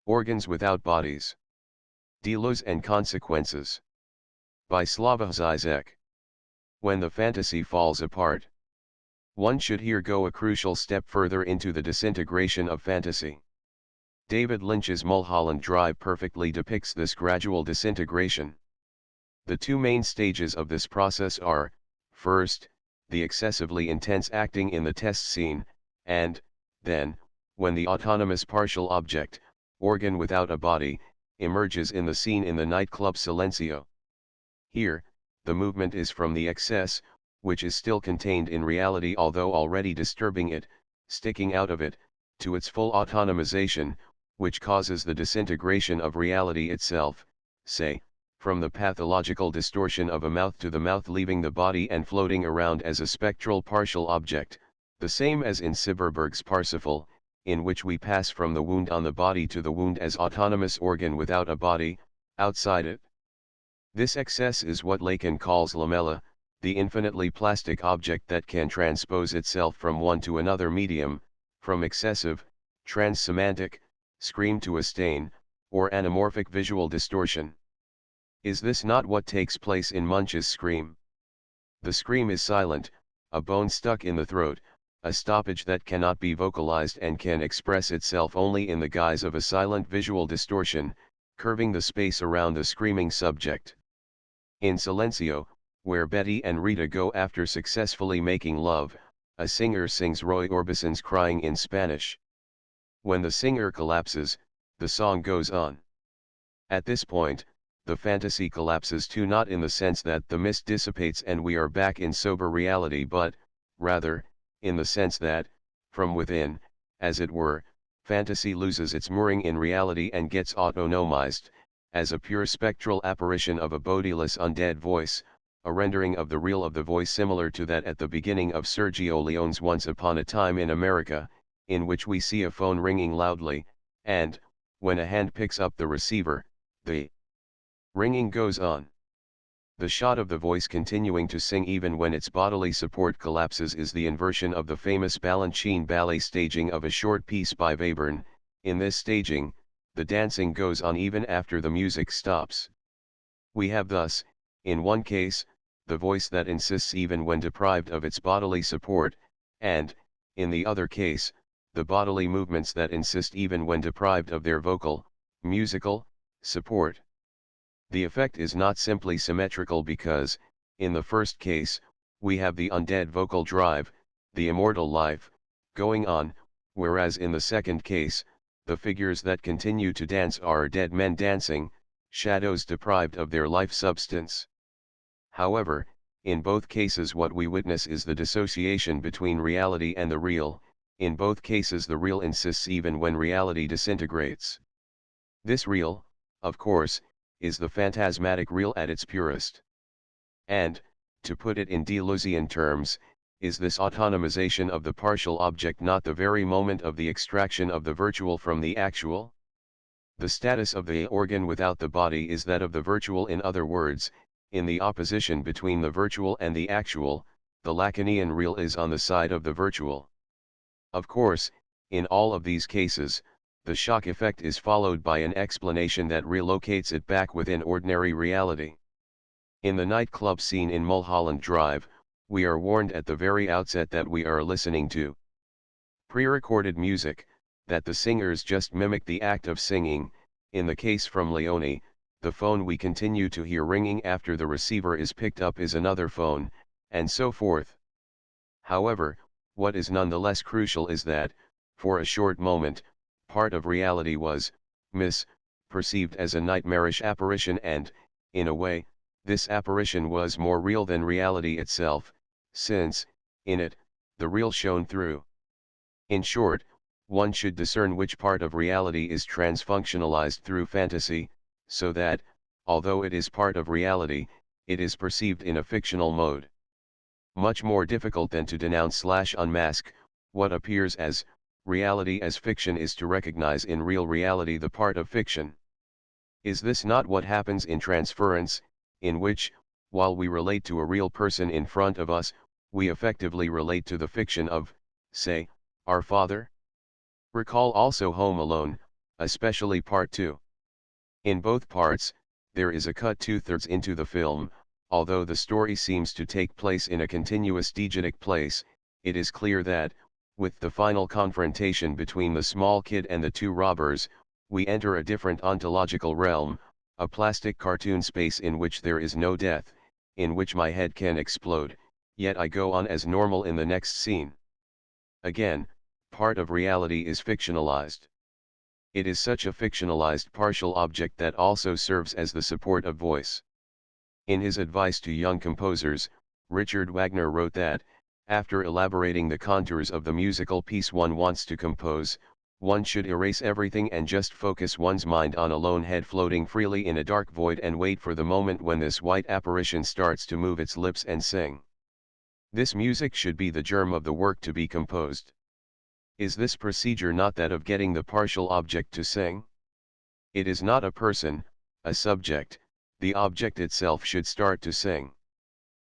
Organs without bodies. Deleuze and consequences. By Slavoj Zizek. When the fantasy falls apart. One should here go a crucial step further into the disintegration of fantasy. David Lynch's Mulholland Drive perfectly depicts this gradual disintegration. The two main stages of this process are, first, the excessively intense acting in the test scene, and, then, when the autonomous partial object, organ without a body, emerges in the scene in the nightclub Silencio. Here, the movement is from the excess, which is still contained in reality although already disturbing it, sticking out of it, to its full autonomization, which causes the disintegration of reality itself, say, from the pathological distortion of a mouth to the mouth leaving the body and floating around as a spectral partial object, the same as in Syberberg's Parsifal, in which we pass from the wound on the body to the wound as autonomous organ without a body, outside it. This excess is what Lacan calls lamella, the infinitely plastic object that can transpose itself from one to another medium, from excessive, trans-semantic, scream to a stain, or anamorphic visual distortion. Is this not what takes place in Munch's Scream? The scream is silent, a bone stuck in the throat, a stoppage that cannot be vocalized and can express itself only in the guise of a silent visual distortion, curving the space around the screaming subject. In Silencio, where Betty and Rita go after successfully making love, a singer sings Roy Orbison's Crying in Spanish. When the singer collapses, the song goes on. At this point, the fantasy collapses too, not in the sense that the mist dissipates and we are back in sober reality, but, rather, in the sense that, from within, as it were, fantasy loses its mooring in reality and gets autonomized, as a pure spectral apparition of a bodiless undead voice, a rendering of the real of the voice similar to that at the beginning of Sergio Leone's Once Upon a Time in America, in which we see a phone ringing loudly, and, when a hand picks up the receiver, the ringing goes on. The shot of the voice continuing to sing even when its bodily support collapses is the inversion of the famous Balanchine ballet staging of a short piece by Webern. In this staging, the dancing goes on even after the music stops. We have thus, in one case, the voice that insists even when deprived of its bodily support, and, in the other case, the bodily movements that insist even when deprived of their vocal, musical, support. The effect is not simply symmetrical because, in the first case, we have the undead vocal drive, the immortal life, going on, whereas in the second case, the figures that continue to dance are dead men dancing, shadows deprived of their life substance. However, in both cases what we witness is the dissociation between reality and the real. In both cases the real insists even when reality disintegrates. This real, of course, is the phantasmatic real at its purest. And, to put it in Deleuzian terms, is this autonomization of the partial object not the very moment of the extraction of the virtual from the actual? The status of the organ without the body is that of the virtual. In other words, in the opposition between the virtual and the actual, the Lacanian real is on the side of the virtual. Of course, in all of these cases, the shock effect is followed by an explanation that relocates it back within ordinary reality. In the nightclub scene in Mulholland Drive, we are warned at the very outset that we are listening to pre-recorded music, that the singers just mimic the act of singing. In the case from Leone, the phone we continue to hear ringing after the receiver is picked up is another phone, and so forth. However, what is nonetheless crucial is that, for a short moment, part of reality was, perceived as a nightmarish apparition, and, in a way, this apparition was more real than reality itself, since, in it, the real shone through. In short, one should discern which part of reality is transfunctionalized through fantasy, so that, although it is part of reality, it is perceived in a fictional mode. Much more difficult than to denounce/unmask what appears as reality as fiction is to recognize in real reality the part of fiction. Is this not what happens in transference, in which, while we relate to a real person in front of us, we effectively relate to the fiction of, say, our father? Recall also Home Alone, especially part 2. In both parts, there is a cut 2/3 into the film. Although the story seems to take place in a continuous diegetic place, it is clear that, with the final confrontation between the small kid and the two robbers, we enter a different ontological realm, a plastic cartoon space in which there is no death, in which my head can explode, yet I go on as normal in the next scene. Again, part of reality is fictionalized. It is such a fictionalized partial object that also serves as the support of voice. In his advice to young composers, Richard Wagner wrote that, after elaborating the contours of the musical piece one wants to compose, one should erase everything and just focus one's mind on a lone head floating freely in a dark void and wait for the moment when this white apparition starts to move its lips and sing. This music should be the germ of the work to be composed. Is this procedure not that of getting the partial object to sing? It is not a person, a subject, the object itself should start to sing.